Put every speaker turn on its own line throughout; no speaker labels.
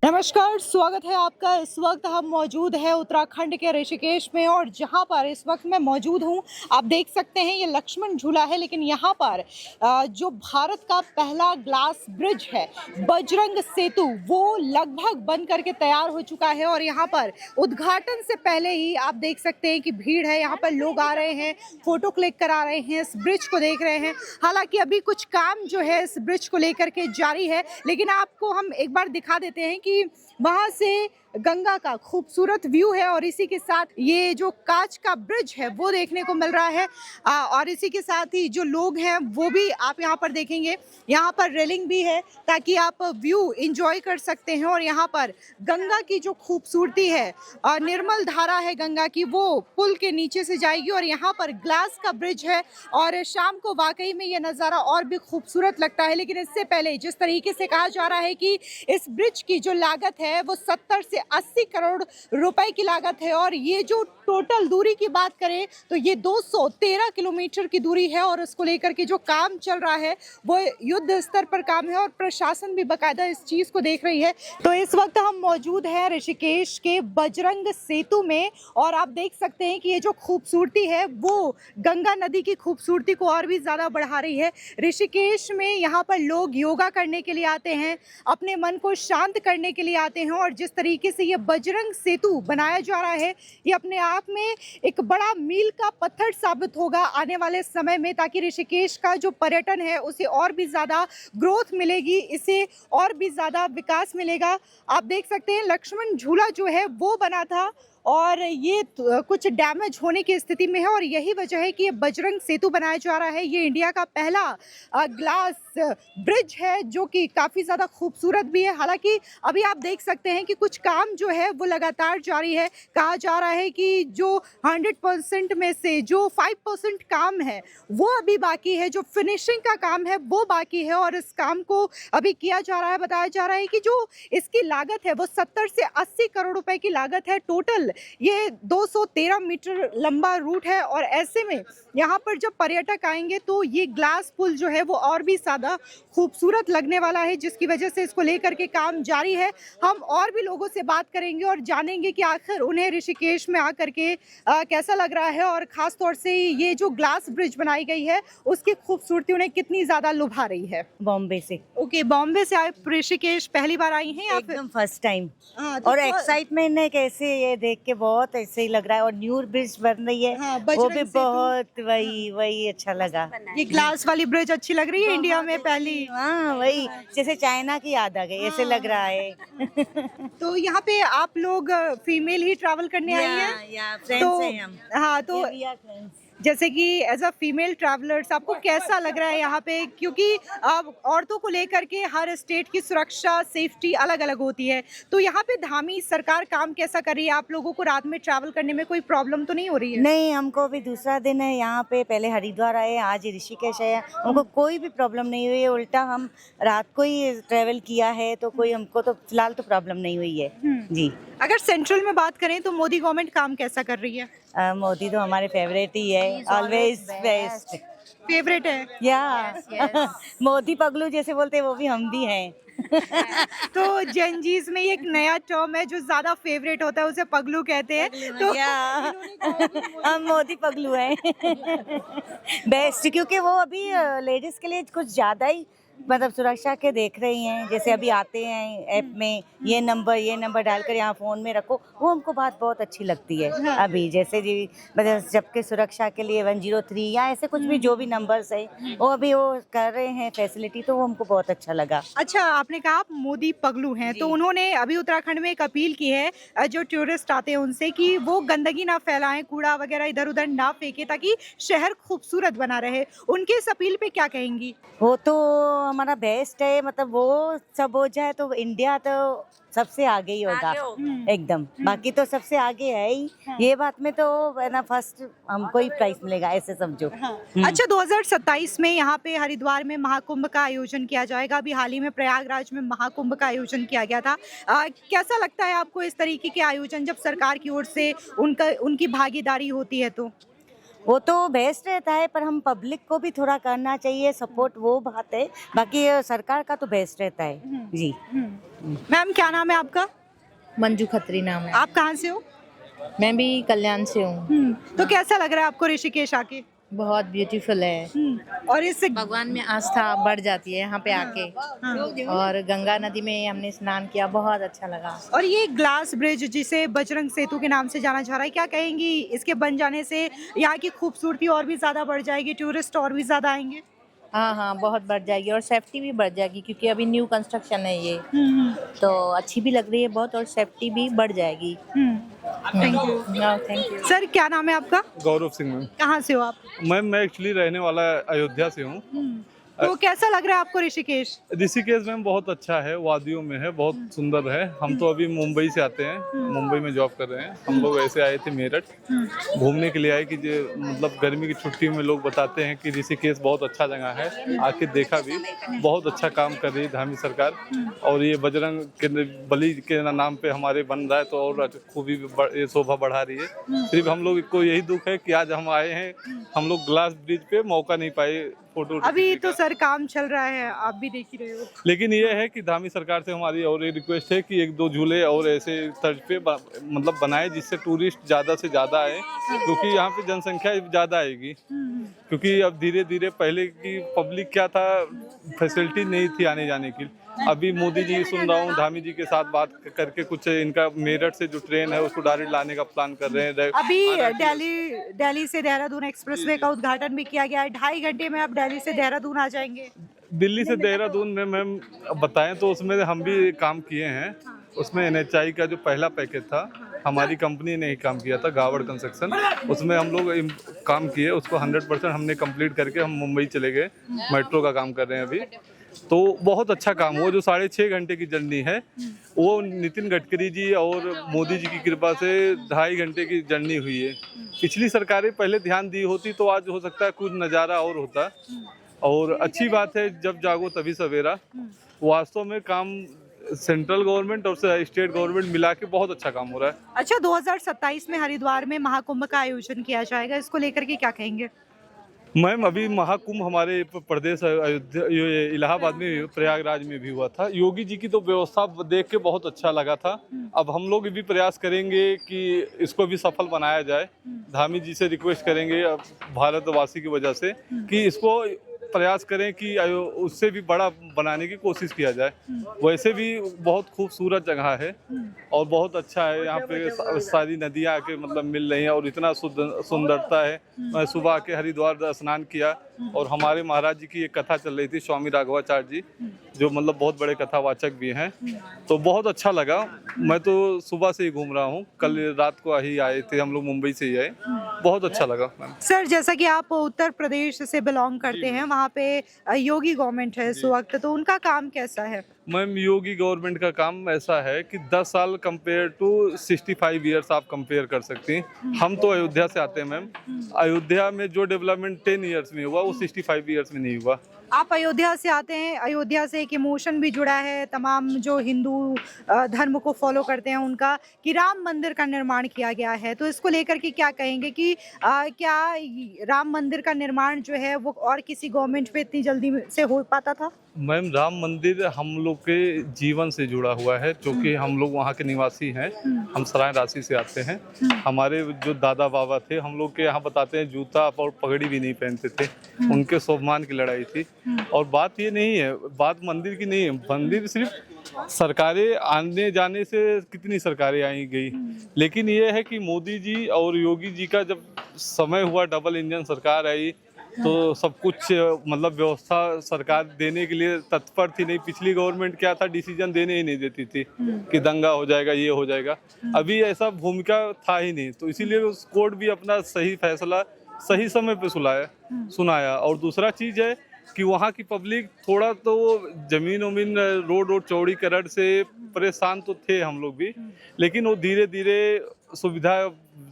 नमस्कार, स्वागत है आपका। इस वक्त हम मौजूद हैं उत्तराखंड के ऋषिकेश में और जहां पर इस वक्त मैं मौजूद हूं, आप देख सकते हैं ये लक्ष्मण झूला है। लेकिन यहां पर जो भारत का पहला ग्लास ब्रिज है, बजरंग सेतु, वो लगभग बन करके तैयार हो चुका है। और यहां पर उद्घाटन से पहले ही आप देख सकते हैं कि भीड़ है। यहाँ पर लोग आ रहे हैं, फोटो क्लिक करा रहे हैं, इस ब्रिज को देख रहे हैं। हालांकि अभी कुछ काम जो है इस ब्रिज को लेकर के जारी है, लेकिन आपको हम एक बार दिखा देते हैं कि वहां से गंगा का खूबसूरत व्यू है और इसी के साथ ये जो कांच का ब्रिज है वो देखने को मिल रहा है। और इसी के साथ ही जो लोग हैं वो भी आप यहाँ पर देखेंगे। यहाँ पर रेलिंग भी है ताकि आप व्यू एंजॉय कर सकते हैं। और यहाँ पर गंगा की जो खूबसूरती है और निर्मल धारा है गंगा की, वो पुल के नीचे से जाएगी और यहाँ पर ग्लास का ब्रिज है। और शाम को वाकई में ये नज़ारा और भी खूबसूरत लगता है। लेकिन इससे पहले जिस तरीके से कहा जा रहा है कि इस ब्रिज की जो लागत है वो 70 से 80 करोड़ रुपए की लागत है। और ये जो टोटल दूरी की बात करें तो ये 213 किलोमीटर की दूरी है और उसको लेकर के जो काम चल रहा है वो युद्ध स्तर पर काम है और प्रशासन भी बाकायदा इस चीज को देख रही है। तो इस वक्त हम मौजूद हैं ऋषिकेश के बजरंग सेतु में और आप देख सकते हैं कि ये जो खूबसूरती है वो गंगा नदी की खूबसूरती को और भी ज्यादा बढ़ा रही है। ऋषिकेश में यहाँ पर लोग योगा करने के लिए आते हैं, अपने मन को शांत करने के लिए आते हैं। और जिस तरीके से ये बजरंग सेतु बनाया जा रहा है, ये अपने आप में एक बड़ा मील का पत्थर साबित होगा आने वाले समय में, ताकि ऋषिकेश का जो पर्यटन है उसे और भी ज्यादा ग्रोथ मिलेगी, इसे और भी ज्यादा विकास मिलेगा। आप देख सकते हैं लक्ष्मण झूला जो है वो बना था और ये कुछ डैमेज होने की स्थिति में है और यही वजह है कि ये बजरंग सेतु बनाया जा रहा है। ये इंडिया का पहला ग्लास ब्रिज है जो कि काफ़ी ज़्यादा खूबसूरत भी है। हालांकि अभी आप देख सकते हैं कि कुछ काम जो है वो लगातार जारी है। कहा जा रहा है कि जो 100% में से जो 5% काम है वो अभी बाकी है, जो फिनिशिंग का काम है वो बाकी है और इस काम को अभी किया जा रहा है। बताया जा रहा है कि जो इसकी लागत है वो 70 से 80 करोड़ रुपए की लागत है टोटल। ये 213 मीटर लंबा रूट है और ऐसे में यहाँ पर जब पर्यटक आएंगे तो ये ग्लास पुल जो है वो और भी ज्यादा खूबसूरत लगने वाला है, जिसकी वजह से इसको लेकर के काम जारी है। हम और भी लोगों से बात करेंगे और जानेंगे कि आखिर उन्हें ऋषिकेश में आकर के कैसा लग रहा है और खास तौर से ये जो ग्लास ब्रिज बनाई गई है उसकी खूबसूरती उन्हें कितनी ज्यादा लुभा रही है।
बॉम्बे से।
ओके, बॉम्बे से आप ऋषिकेश पहली बार आई हैं या फिर?
एकदम फर्स्ट टाइम।
तो
और एक्साइटमेंट है कैसे ये देख के बहुत ऐसे ही लग रहा है और न्यू ब्रिज बन रही है।
हाँ,
वो
बजरंग
भी
सेतु।
बहुत वही अच्छा लगा।
ये ग्लास वाली ब्रिज अच्छी लग रही है इंडिया में पहली।
हाँ वही, जैसे चाइना की याद आ गई ऐसे लग रहा है।
तो यहाँ पे आप लोग फीमेल ही ट्रैवल करने आई हैं?
या
तो
फ्रेंड्स हैं हम।
हाँ, तो जैसे कि एज अ फीमेल ट्रैवलर्स आपको कैसा लग रहा है यहाँ पे? क्योंकि अब औरतों को लेकर के हर स्टेट की सुरक्षा सेफ्टी अलग अलग होती है, तो यहाँ पे धामी सरकार काम कैसा कर रही है? आप लोगों को रात में ट्रैवल करने में कोई प्रॉब्लम तो नहीं हो रही है?
नहीं, हमको भी दूसरा दिन है यहाँ पे। पहले हरिद्वार आए, आज ऋषिकेश आए, हमको कोई भी प्रॉब्लम नहीं हुई है। उल्टा हम रात को ही ट्रेवल किया है तो कोई हमको तो फिलहाल तो प्रॉब्लम नहीं हुई है जी।
अगर सेंट्रल में बात करें तो मोदी गवर्नमेंट काम कैसा कर रही है?
मोदी तो हमारे फेवरेट ही है, ऑलवेज बेस्ट।
फेवरेट है?
या मोदी पगलू जैसे बोलते हैं वो भी हम भी हैं।
तो जेनजीज में एक नया टर्म है जो ज्यादा फेवरेट होता है, उसे पगलू कहते हैं। तो
या हम मोदी पगलू हैं। बेस्ट, क्योंकि वो अभी लेडीज के लिए कुछ ज्यादा ही मतलब सुरक्षा के देख रही हैं। जैसे अभी आते हैं ऐप में ये नंबर डालकर यहाँ फ़ोन में रखो, वो हमको बात बहुत अच्छी लगती है। अभी जैसे जी मतलब जबकि सुरक्षा के लिए 103 या ऐसे कुछ भी जो भी नंबर्स है वो अभी वो कर रहे हैं फैसिलिटी, तो वो हमको बहुत अच्छा लगा।
अच्छा, आपने कहा आप मोदी पगलू हैं, तो उन्होंने अभी उत्तराखंड में एक अपील की है जो टूरिस्ट आते हैं उनसे कि वो गंदगी ना फैलाएं, कूड़ा वगैरह इधर उधर ना फेंके ताकि शहर खूबसूरत बना रहे। उनके इस अपील पे क्या कहेंगी?
वो तो हमारा बेस्ट है, मतलब वो सब हो जाए तो इंडिया तो सबसे आगे ही होगा एकदम। बाकी तो सबसे आगे है ही। ये बात में तो है ना, फर्स्ट हमको ही प्राइज मिलेगा ऐसे समझो।
अच्छा, 2027 में यहाँ पे हरिद्वार में महाकुंभ का आयोजन किया जाएगा। अभी हाल ही में प्रयागराज में महाकुंभ का आयोजन किया गया था। कैसा लगता है आपको इस तरीके के आयोजन जब सरकार की ओर से उनकी भागीदारी होती है तो?
वो तो बेस्ट रहता है, पर हम पब्लिक को भी थोड़ा करना चाहिए सपोर्ट, वो बात है। बाकी सरकार का तो बेस्ट रहता है जी।
मैम क्या नाम है आपका?
मंजू खत्री नाम है।
आप कहाँ से हो?
मैं भी कल्याण से हूँ।
तो कैसा लग रहा है आपको ऋषिकेश आके?
बहुत ब्यूटीफुल है।
और इस
भगवान में आस्था बढ़ जाती है यहाँ पे आके। और गंगा नदी में हमने स्नान किया, बहुत अच्छा लगा।
और ये ग्लास ब्रिज जिसे बजरंग सेतु के नाम से जाना जा रहा है, क्या कहेंगी इसके बन जाने से यहाँ की खूबसूरती और भी ज्यादा बढ़ जाएगी, टूरिस्ट और भी ज्यादा आएंगे?
हाँ हाँ, बहुत बढ़ जाएगी और सेफ्टी भी बढ़ जाएगी, क्योंकि अभी न्यू कंस्ट्रक्शन है ये, तो अच्छी भी लग रही है बहुत, और सेफ्टी भी बढ़ जाएगी।
Thank you.
Thank you.
Sir क्या नाम है आपका?
गौरव सिंह मैम।
कहाँ से हो आप?
मैम मैं एक्चुअली रहने वाला अयोध्या से हूँ।
तो कैसा लग रहा है आपको ऋषिकेश?
ऋषिकेश मैम बहुत अच्छा है, वादियों में है, बहुत सुंदर है। हम तो अभी मुंबई से आते हैं, मुंबई में जॉब कर रहे हैं। हम लोग ऐसे आए थे मेरठ घूमने के लिए आए कि मतलब गर्मी की छुट्टियों में लोग बताते हैं कि ऋषिकेश बहुत अच्छा जगह है। आके देखा भी, बहुत अच्छा काम कर रही है धामी सरकार। और ये बजरंग के बलि के नाम पे हमारे बन रहा है, तो और खूबी ये शोभा बढ़ा रही है। सिर्फ हम लोग को यही दुख है कि आज हम आए हैं, हम लोग ग्लास ब्रिज पे मौका नहीं पाए फोटो।
अभी तो सर काम चल रहा है, आप भी देख ही रहे हो।
लेकिन ये है कि धामी सरकार से हमारी और ये रिक्वेस्ट है कि एक दो झूले और ऐसे तर्ज पे मतलब बनाए, जिससे टूरिस्ट ज़्यादा से ज़्यादा आए, क्योंकि यहाँ पे जनसंख्या ज़्यादा आएगी। क्योंकि अब धीरे धीरे, पहले की पब्लिक क्या था, फैसिलिटी नहीं थी आने जाने की। अभी मोदी जी सुन रहा हूँ, धामी जी के साथ बात करके कुछ इनका मेरठ से जो ट्रेन है उसको डायरेक्ट लाने का प्लान कर रहे हैं।
अभी दिल्ली से देहरादून एक्सप्रेसवे का उद्घाटन भी किया गया है। 2.5 घंटे में आप दिल्ली से देहरादून आ जाएंगे।
दिल्ली से देहरादून में मैम बताएं तो उसमें हम भी काम किए हैं। उसमें NHI का जो पहला पैकेज था, हमारी कंपनी ने ही काम किया था, गावड़ कंस्ट्रक्शन। उसमें हम लोग काम किए, उसको 100% हमने कंप्लीट करके हम मुंबई चले गए। मेट्रो का काम कर रहे हैं अभी, तो बहुत अच्छा काम। वो जो 6.5 घंटे की जर्नी है, वो नितिन गडकरी जी और मोदी जी की कृपा से 2.5 घंटे की जर्नी हुई है। पिछली सरकारें पहले ध्यान दी होती तो आज हो सकता है कुछ नज़ारा और होता। और अच्छी बात है, जब जागो तभी सवेरा। वास्तव में काम सेंट्रल गवर्नमेंट और स्टेट गवर्नमेंट मिला के बहुत अच्छा काम हो रहा है।
अच्छा, 2027 में हरिद्वार में महाकुंभ का आयोजन किया जाएगा, इसको लेकर के क्या कहेंगे?
मैम अभी महाकुंभ हमारे प्रदेश अयोध्या इलाहाबाद में, प्रयागराज में भी हुआ था। योगी जी की तो व्यवस्था देख के बहुत अच्छा लगा था। अब हम लोग भी प्रयास करेंगे कि इसको भी सफल बनाया जाए। धामी जी से रिक्वेस्ट करेंगे भारतवासी की वजह से कि इसको प्रयास करें कि उससे भी बड़ा बनाने की कोशिश किया जाए। वैसे भी बहुत खूबसूरत जगह है और बहुत अच्छा है। यहाँ पे सारी नदियाँ आके मतलब मिल रही हैं और इतना सुंदरता है। मैं सुबह आके हरिद्वार स्नान किया और हमारे महाराज जी की एक कथा चल रही थी, स्वामी राघवाचार्य जी, जो मतलब बहुत बड़े कथावाचक भी हैं, तो बहुत अच्छा लगा। मैं तो सुबह से ही घूम रहा हूँ, कल रात को ही आए थे हम लोग, मुंबई से ही आए, बहुत अच्छा लगा।
सर जैसा कि आप उत्तर प्रदेश से बिलोंग करते हैं, वहाँ पे योगी गवर्नमेंट है इस वक्त, तो उनका काम कैसा है?
मैम योगी गवर्नमेंट का काम ऐसा है कि 10 साल कंपेयर टू 65 ईयर्स आप कंपेयर कर सकती हैं। हम तो अयोध्या से आते हैं मैम, अयोध्या में जो डेवलपमेंट 10 ईयर्स में हुआ वो 65 ईयर्स में नहीं हुआ।
आप अयोध्या से आते हैं, अयोध्या से एक इमोशन भी जुड़ा है तमाम जो हिंदू धर्म को फॉलो करते हैं उनका, कि राम मंदिर का निर्माण किया गया है, तो इसको लेकर के क्या कहेंगे कि क्या राम मंदिर का निर्माण जो है वो और किसी गवर्नमेंट पे इतनी जल्दी से हो पाता था?
मैम राम मंदिर हम लोग के जीवन से जुड़ा हुआ है, क्योंकि हम लोग वहाँ के निवासी हैं। हम सराय राशि से आते हैं। हमारे जो दादा बाबा थे, हम लोग के यहाँ बताते हैं जूता और पगड़ी भी नहीं पहनते थे, उनके स्वाभिमान की लड़ाई थी। और बात ये नहीं है, बात मंदिर की नहीं है। मंदिर सिर्फ सरकारें आने जाने से कितनी सरकारें आई गई, लेकिन ये है कि मोदी जी और योगी जी का जब समय हुआ, डबल इंजन सरकार आई, तो सब कुछ मतलब व्यवस्था सरकार देने के लिए तत्पर थी। नहीं, पिछली गवर्नमेंट क्या था, डिसीजन देने ही नहीं देती थी कि दंगा हो जाएगा, ये हो जाएगा। अभी ऐसा भूमिका था ही नहीं, तो इसीलिए उस कोर्ट भी अपना सही फैसला सही समय पे सुनाया। और दूसरा चीज़ है कि वहाँ की पब्लिक थोड़ा तो जमीन वमीन रोड चौड़ीकरण से परेशान तो थे हम लोग भी, लेकिन वो धीरे धीरे सुविधा,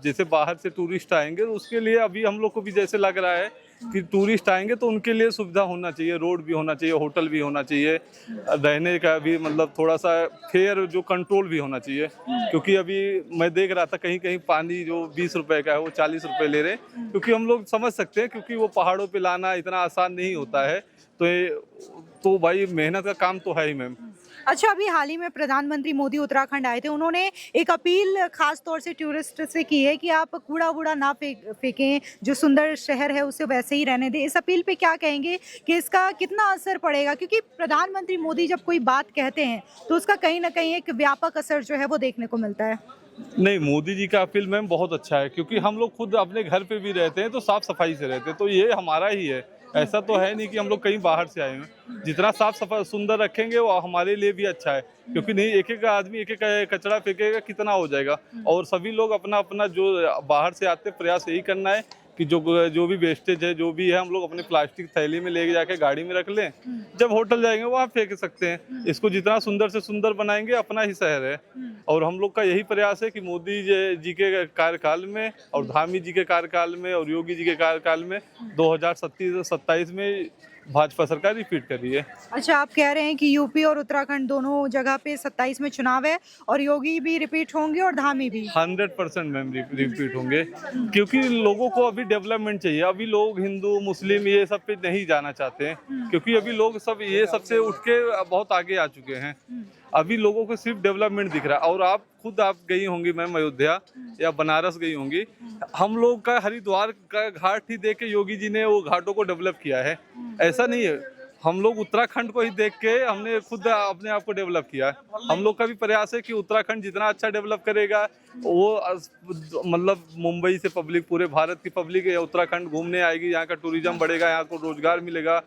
जैसे बाहर से टूरिस्ट आएंगे तो उसके लिए अभी हम लोग को भी जैसे लग रहा है कि टूरिस्ट आएंगे तो उनके लिए सुविधा होना चाहिए, रोड भी होना चाहिए, होटल भी होना चाहिए, रहने का भी मतलब थोड़ा सा फेयर जो कंट्रोल भी होना चाहिए। क्योंकि अभी मैं देख रहा था कहीं कहीं पानी जो 20 रुपए का है वो 40 रुपए ले रहे हैं, क्योंकि हम लोग समझ सकते हैं क्योंकि वो पहाड़ों पे लाना इतना आसान नहीं होता है। तो भाई मेहनत का काम तो है ही मैम।
अच्छा, अभी हाल ही में प्रधानमंत्री मोदी उत्तराखंड आए थे, उन्होंने एक अपील खास तौर से टूरिस्ट से की है कि आप कूड़ा वूड़ा ना फेंकें, जो सुंदर शहर है उसे वैसे ही रहने दें। इस अपील पे क्या कहेंगे कि इसका कितना असर पड़ेगा? क्योंकि प्रधानमंत्री मोदी जब कोई बात कहते हैं तो उसका कहीं ना कहीं एक व्यापक असर जो है वो देखने को मिलता है।
नहीं, मोदी जी का अपील मैम बहुत अच्छा है, क्योंकि हम लोग खुद अपने घर पे भी रहते हैं तो साफ सफाई से रहते हैं, तो ये हमारा ही है। ऐसा तो है नहीं कि हम लोग कहीं बाहर से आए हैं। जितना साफ सफाई सुंदर रखेंगे वो हमारे लिए भी अच्छा है, क्योंकि नहीं एक एक आदमी एक एक कचरा फेंकेगा कितना हो जाएगा। और सभी लोग अपना अपना जो बाहर से आते प्रयास यही करना है कि जो भी वेस्टेज है जो भी है हम लोग अपने प्लास्टिक थैली में लेके जाके गाड़ी में रख लें, जब होटल जाएंगे वहाँ फेंक सकते हैं। इसको जितना सुंदर से सुंदर बनाएंगे अपना ही शहर है। और हम लोग का यही प्रयास है कि मोदी जी के कार्यकाल में और धामी जी के कार्यकाल में और योगी जी के कार्यकाल में 2027 में भाजपा सरकार रिपीट कर रही है।
अच्छा, आप कह रहे हैं कि यूपी और उत्तराखंड दोनों जगह पे 27 में चुनाव है और योगी भी रिपीट होंगे और धामी भी
100% मैम रिपीट होंगे, क्योंकि लोगों को अभी डेवलपमेंट चाहिए। अभी लोग हिंदू मुस्लिम ये सब पे नहीं जाना चाहते हैं, क्योंकि अभी लोग सब ये सबसे उठ के बहुत आगे आ चुके हैं। अभी लोगों को सिर्फ डेवलपमेंट दिख रहा है। और आप गई होंगी मैम अयोध्या या बनारस गई होंगी, हम लोग का हरिद्वार का घाट ही देख के योगी जी ने वो घाटों को डेवलप किया है। ऐसा नहीं है, हम लोग उत्तराखंड को ही देख के हमने खुद अपने आप को डेवलप किया है। हम लोग का भी प्रयास है कि उत्तराखंड जितना अच्छा डेवलप करेगा वो मतलब मुंबई से पब्लिक, पूरे भारत की पब्लिक उत्तराखंड घूमने आएगी, यहाँ का टूरिज्म बढ़ेगा, यहाँ को रोजगार मिलेगा।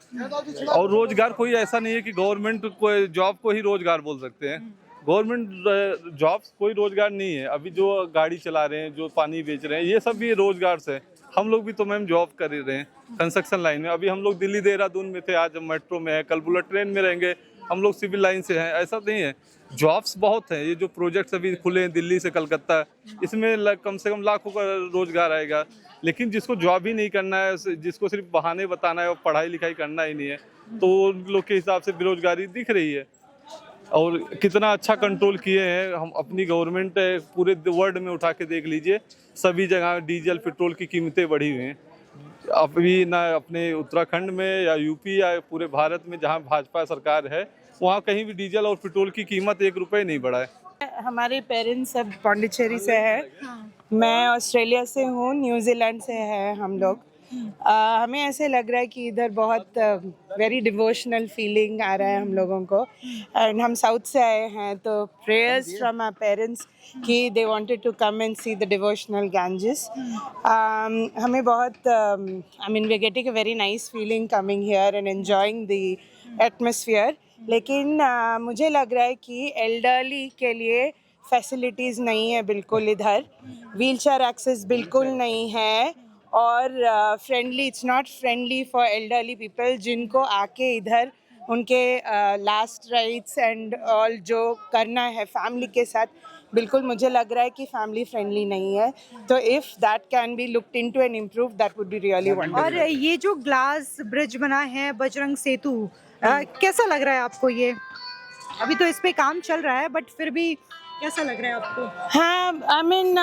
और रोजगार कोई ऐसा नहीं है कि गवर्नमेंट को जॉब को ही रोजगार बोल सकते हैं। गवर्नमेंट जॉब्स कोई रोजगार नहीं है। अभी जो गाड़ी चला रहे हैं, जो पानी बेच रहे हैं, ये सब भी रोजगार से। हम लोग भी तो मैम जॉब कर रहे हैं कंस्ट्रक्शन लाइन में। अभी हम लोग दिल्ली देहरादून में थे, आज हम मेट्रो में है, कल बुलेट ट्रेन में रहेंगे। हम लोग सिविल लाइन से हैं, ऐसा नहीं है। जॉब्स बहुत हैं। ये जो प्रोजेक्ट्स अभी खुले हैं दिल्ली से कलकत्ता, इसमें कम से कम लाखों का रोजगार आएगा। लेकिन जिसको जॉब ही नहीं करना है, जिसको सिर्फ बहाने बताना है और पढ़ाई लिखाई करना ही नहीं है, तो उन लोग के हिसाब से बेरोजगारी दिख रही है। और कितना अच्छा कंट्रोल किए हैं हम अपनी गवर्नमेंट, पूरे वर्ल्ड में उठा के देख लीजिए, सभी जगह डीजल पेट्रोल की कीमतें बढ़ी हुई हैं। अभी ना अपने उत्तराखंड में या यूपी या पूरे भारत में जहाँ भाजपा सरकार है, वहाँ कहीं भी डीजल और पेट्रोल की कीमत 1 रुपये नहीं बढ़ा है।
हमारे पेरेंट्स सब पौंडीचेरी से है, मैं ऑस्ट्रेलिया से हूँ, न्यूजीलैंड से है हम लोग। हमें ऐसे लग रहा है कि इधर बहुत वेरी डिवोशनल फीलिंग आ रहा है हम लोगों को। एंड हम साउथ से आए हैं, तो प्रेयर्स फ्रॉम आवर पेरेंट्स कि they wanted to come and see the devotional Ganges. हमें बहुत I mean we are getting a very nice feeling coming here and enjoying the atmosphere. लेकिन मुझे लग रहा है कि एल्डरली के लिए फैसिलिटीज़ नहीं है बिल्कुल इधर, व्हीलचेयर एक्सेस बिल्कुल नहीं है, और friendly, it's not friendly for elderly people जिनको आके इधर उनके लास्ट राइट्स एंड ऑल जो करना है फैमिली के साथ, बिल्कुल मुझे लग रहा है कि फैमिली फ्रेंडली नहीं है। तो if that can be looked into and improve, that would be really wonderful.
और ये जो ग्लास ब्रिज बना है बजरंग सेतु, कैसा लग रहा है आपको? ये अभी तो इस पे काम चल रहा है, बट फिर भी कैसा लग रहा है आपको?
हाँ, I mean,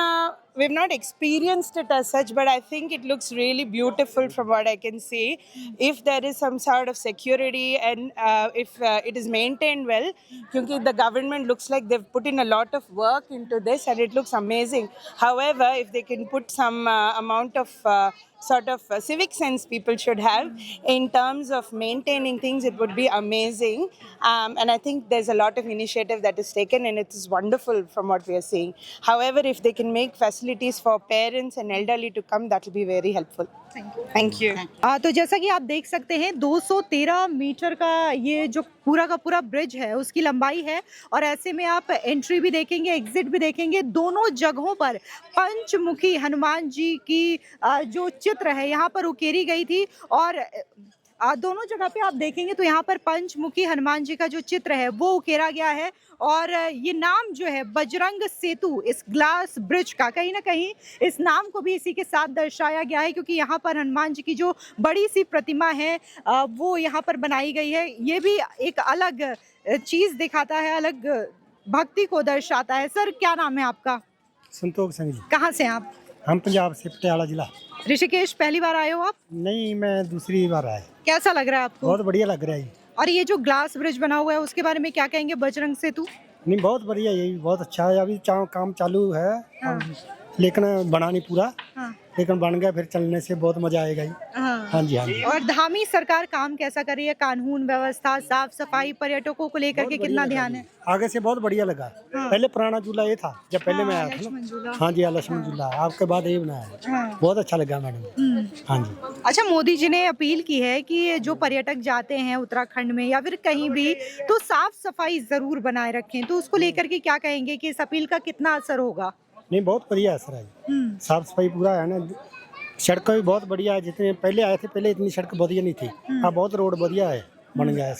we've not experienced it as such, but I think it looks really beautiful from what I can see. If there is some sort of security and if it is maintained well, because the government looks like they've put in a lot of work into this and it looks amazing. However, if they can put some amount of sort of civic sense people should have in terms of maintaining things, it would be amazing. And I think there's a lot of initiative that is taken and it is wonderful from what we are seeing. However, if they can make facilities for parents and elderly to come, that will be very helpful. Thank you.
तो जैसा कि आप देख सकते हैं 213 metre का ये जो पूरा का पूरा ब्रिज है उसकी लंबाई है, और ऐसे में आप एंट्री भी देखेंगे, एग्जिट भी देखेंगे। दोनों जगहों पर पंचमुखी हनुमान जी की जो चित्र है यहाँ पर उकेरी गई थी, और दोनों जगह पे आप देखेंगे तो यहाँ पर पंचमुखी हनुमान जी का जो चित्र है वो उकेरा गया है और ये नाम जो है बजरंग सेतु इस ग्लास ब्रिज का कहीं ना कहीं इस नाम को भी इसी के साथ दर्शाया गया है क्योंकि यहाँ पर हनुमान जी की जो बड़ी सी प्रतिमा है वो यहाँ पर बनाई गई है। ये भी एक अलग चीज दिखाता है, अलग भक्ति को दर्शाता है। सर क्या नाम है आपका?
संतोख सिंह जी।
कहाँ से हैं आप?
हम पंजाब से पटियाला जिला।
ऋषिकेश पहली बार आए हो आप?
नहीं, मैं दूसरी बार आया।
कैसा लग रहा है आपको?
बहुत बढ़िया लग रहा है जी।
और ये जो ग्लास ब्रिज बना हुआ है उसके बारे में क्या कहेंगे? बजरंग सेतु
नहीं, बहुत बढ़िया, यही बहुत अच्छा है। अभी काम चालू है, लेकिन बना नहीं पूरा,
हाँ।
लेकिन बन गया, फिर चलने से बहुत मजा आएगा जी। हाँ जी, हाँ जी।
और धामी सरकार काम कैसा कर रही है? कानून व्यवस्था, साफ सफाई, पर्यटकों को लेकर के कितना ध्यान है?
आगे से बहुत बढ़िया लगा। पहले पुराना झूला ये था जब पहले मैं आया था
लक्ष्मण झूला।
ना। हाँ जी, लक्ष्मण झूला आपके बाद ये बनाया है। बहुत अच्छा लगा मैडम। हाँ जी।
अच्छा, मोदी जी ने अपील की है कि जो पर्यटक जाते हैं उत्तराखंड में या फिर कहीं भी तो साफ सफाई जरूर बनाए रखें, तो उसको लेकर के क्या कहेंगे कि इस अपील का कितना असर होगा?
नहीं, बहुत बढ़िया असर है। साफ सफाई पूरा है ना, सड़क भी बहुत बढ़िया है। जितने पहले आए थे पहले इतनी सड़क बढ़िया नहीं थी, अब बहुत रोड बढ़िया है, बन गया है।